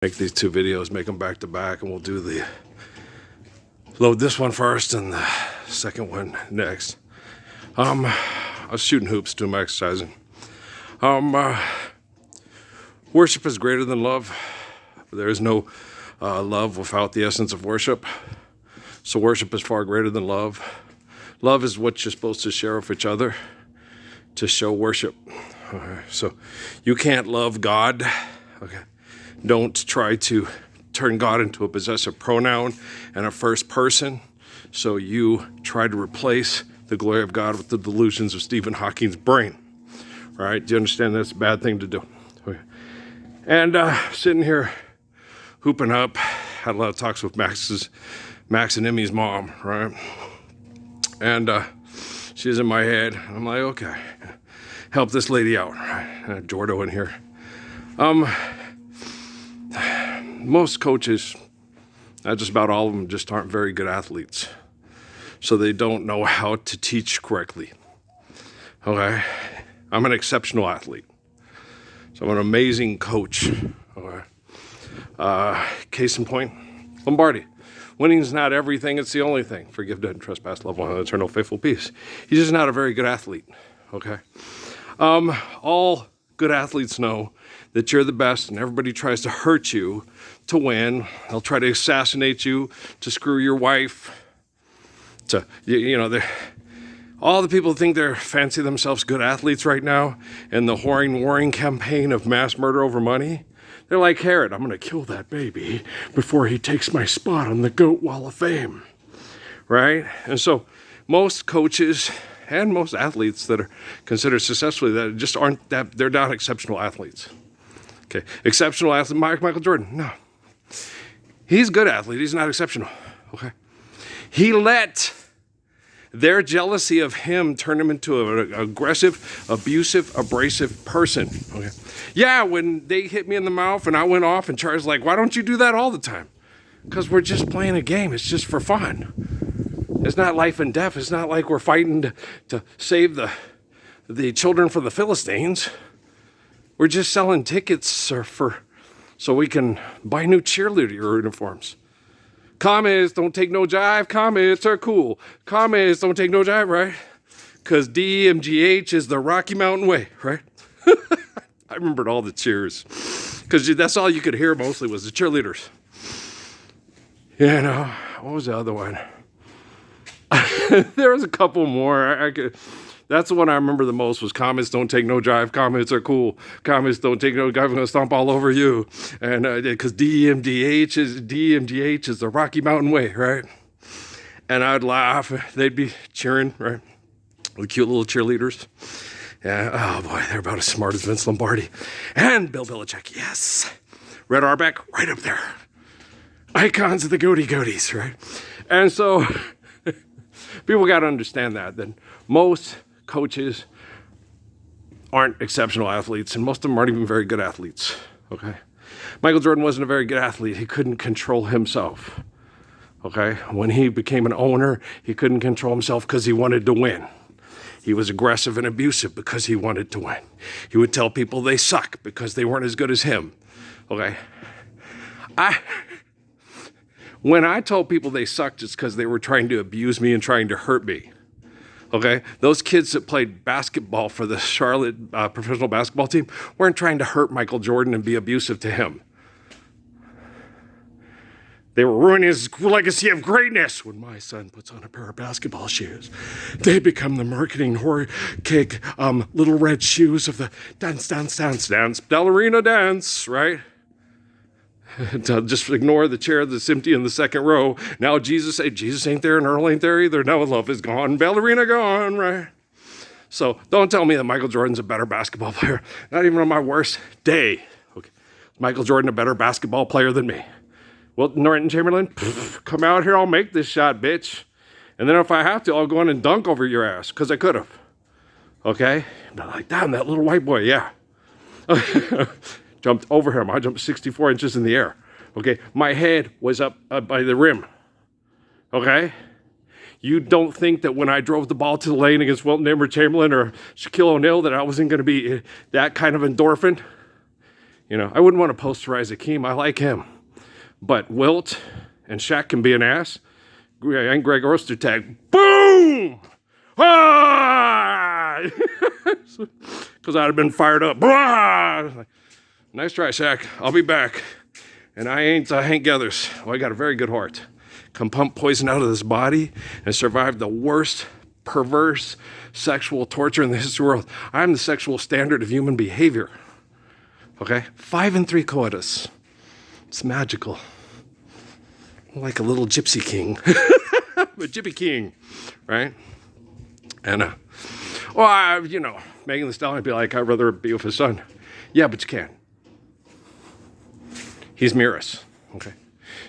Make these two videos, make them back to back, and we'll do the load this one first and the second one next. I was shooting hoops, doing my exercising. Worship is greater than love. There is no love without the essence of worship. So worship is far greater than love. Love is what you're supposed to share with each other to show worship. Okay. So you can't love God. Okay. Don't try to turn God into a possessive pronoun and a first person. So you try to replace the glory of God with the delusions of Stephen Hawking's brain. Right? Do you understand that's a bad thing to do? Okay. And sitting here hooping up, had a lot of talks with Max and Emmy's mom, right? And she's in my head. I'm like, okay, help this lady out, right? Jordo in here. Most coaches, just about all of them, just aren't very good athletes. So they don't know how to teach correctly. Okay? I'm an exceptional athlete. So I'm an amazing coach. Okay? Case in point, Lombardi. Winning is not everything, it's the only thing. Forgive, dead, and trespass, love one, eternal, faithful peace. He's just not a very good athlete. Okay? All good athletes know that you're the best and everybody tries to hurt you to win. They'll try to assassinate you, to screw your wife, to, all the people think they're fancy themselves good athletes right now in the warring campaign of mass murder over money. They're like Herod, I'm going to kill that baby before he takes my spot on the GOAT Wall of Fame, right? And so most coaches and most athletes that are considered successful, that just aren't that, they're not exceptional athletes. Okay, exceptional athlete, Michael Jordan, no. He's a good athlete, he's not exceptional, okay? He let their jealousy of him turn him into an aggressive, abusive, abrasive person, okay? Yeah, when they hit me in the mouth and I went off and Charles like, why don't you do that all the time? Because we're just playing a game, it's just for fun. It's not life and death, it's not like we're fighting to save the children from the Philistines. We're just selling tickets so we can buy new cheerleader uniforms. Commies don't take no jive. Commies are cool. Commies don't take no jive, right? Because DMGH is the Rocky Mountain Way, right? I remembered all the cheers. Because that's all you could hear mostly was the cheerleaders. What was the other one? There was a couple more. That's the one I remember the most was comments don't take no jive. Comments are cool. Comments don't take no jive. I'm going to stomp all over you. And because DMGH is the Rocky Mountain Way, right? And I'd laugh. They'd be cheering, right? The cute little cheerleaders. Yeah, oh boy, they're about as smart as Vince Lombardi. And Bill Belichick, yes. Red Auerbach, right up there. Icons of the goaties, right? And so people got to understand that most coaches aren't exceptional athletes, and most of them aren't even very good athletes, okay? Michael Jordan wasn't a very good athlete. He couldn't control himself, okay? When he became an owner, he couldn't control himself because he wanted to win. He was aggressive and abusive because he wanted to win. He would tell people they suck because they weren't as good as him, okay? When I told people they sucked, it's because they were trying to abuse me and trying to hurt me. Okay, those kids that played basketball for the Charlotte professional basketball team weren't trying to hurt Michael Jordan and be abusive to him. They were ruining his legacy of greatness. When my son puts on a pair of basketball shoes, they become the marketing whore cake, little red shoes of the dance, ballerina dance, right? Just ignore the chair that's empty in the second row. Now Jesus ain't there and Earl ain't there either. Now love is gone, ballerina gone, right? So don't tell me that Michael Jordan's a better basketball player. Not even on my worst day. Okay. Michael Jordan a better basketball player than me? Well, Norton Chamberlain, come out here, I'll make this shot, bitch. And then if I have to, I'll go in and dunk over your ass, because I could have. Okay? But like, damn, that little white boy, yeah. Jumped over him. I jumped 64 inches in the air. Okay, my head was up by the rim. Okay? You don't think that when I drove the ball to the lane against Wilton Chamberlain or Shaquille O'Neal that I wasn't going to be that kind of endorphin? You know, I wouldn't want to posterize Akeem. I like him. But Wilt and Shaq can be an ass. And Greg Ostertag, boom! Ah! Because I'd have been fired up. Like, nice try, Shaq. I'll be back. And I ain't Hank Gathers. Oh, I got a very good heart. Come pump poison out of this body and survive the worst perverse sexual torture in the history of the world. I'm the sexual standard of human behavior. Okay? 5 and 3 coitus. It's magical. Like a little gypsy king. A gypsy king. Right? And, you know, Megan Thee Stallion would be like, I'd rather be with his son. Yeah, but you can't. He's Miras. Okay?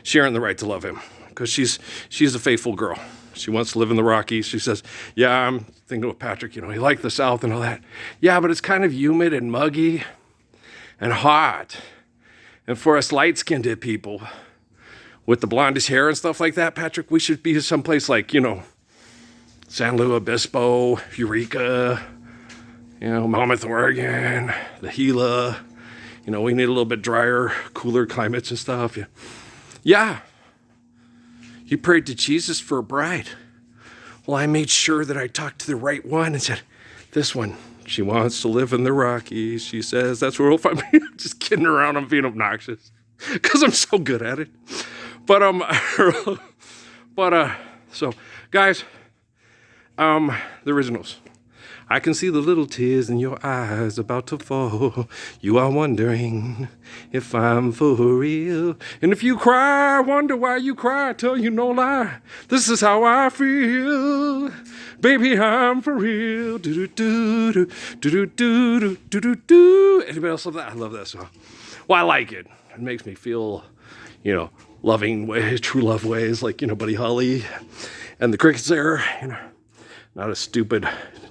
She earned the right to love him. Because she's a faithful girl. She wants to live in the Rockies. She says, yeah, I'm thinking with Patrick, you know, he liked the South and all that. Yeah, but it's kind of humid and muggy and hot. And for us light-skinned people with the blondish hair and stuff like that, Patrick, we should be someplace like, you know, San Luis Obispo, Eureka, you know, Monmouth, Oregon, the Gila. You know, we need a little bit drier, cooler climates and stuff. Yeah. You prayed to Jesus for a bride. Well, I made sure that I talked to the right one and said, this one, she wants to live in the Rockies. She says, that's where we'll find me. Just kidding around. I'm being obnoxious because I'm so good at it. But, so guys, the originals. I can see the little tears in your eyes about to fall. You are wondering if I'm for real. And if you cry, wonder why you cry. Tell you no lie. This is how I feel. Baby, I'm for real. Do do do do do do do do do. Anybody else love that? I love that song. Well, I like it. It makes me feel, you know, loving ways, true love ways, like, you know, Buddy Holly and the Crickets there. You know, not a stupid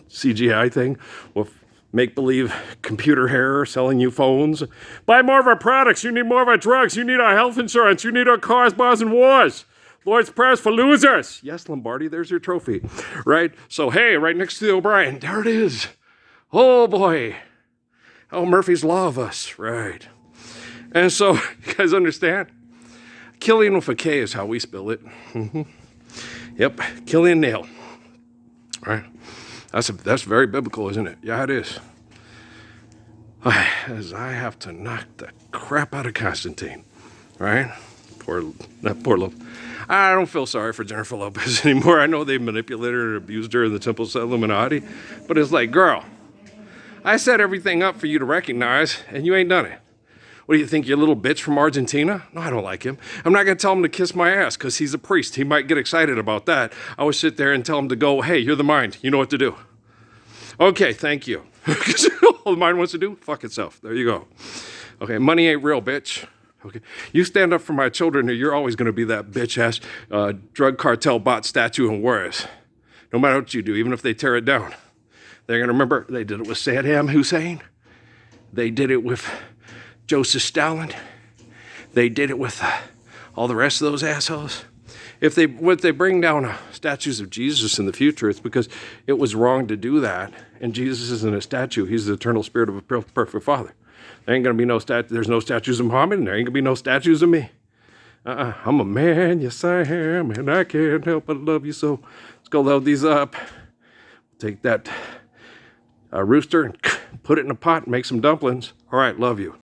CGI thing with make-believe computer hair selling you phones. Buy more of our products. You need more of our drugs. You need our health insurance. You need our cars, bars, and wars. Lord's prayers for losers. Yes, Lombardi, there's your trophy. Right? So, hey, right next to the O'Brien, there it is. Oh, boy. Oh, Murphy's Law of Us. Right. And so, you guys understand? Killian with a K is how we spell it. Mm-hmm. Yep, Killian Nail. Right? That's very biblical, isn't it? Yeah, it is. As I have to knock the crap out of Constantine, right? Poor little. I don't feel sorry for Jennifer Lopez anymore. I know they manipulated her and abused her in the Temples of Illuminati, but it's like, girl, I set everything up for you to recognize, and you ain't done it. What do you think, you little bitch from Argentina? No, I don't like him. I'm not going to tell him to kiss my ass because he's a priest. He might get excited about that. I would sit there and tell him to go, hey, you're the mind. You know what to do. Okay, thank you. All the mind wants to do, fuck itself. There you go. Okay, money ain't real, bitch. Okay, you stand up for my children or you're always going to be that bitch-ass drug cartel bot statue in Juarez. No matter what you do, even if they tear it down. They're going to remember they did it with Saddam Hussein. They did it with Joseph Stalin. They did it with all the rest of those assholes. If they bring down statues of Jesus in the future, it's because it was wrong to do that. And Jesus isn't a statue. He's the eternal spirit of a perfect Father. There ain't going to be no there's no statues of Muhammad, and there ain't going to be no statues of me. I'm a man, yes I am, and I can't help but love you. So let's go load these up. Take that rooster and put it in a pot and make some dumplings. All right, love you.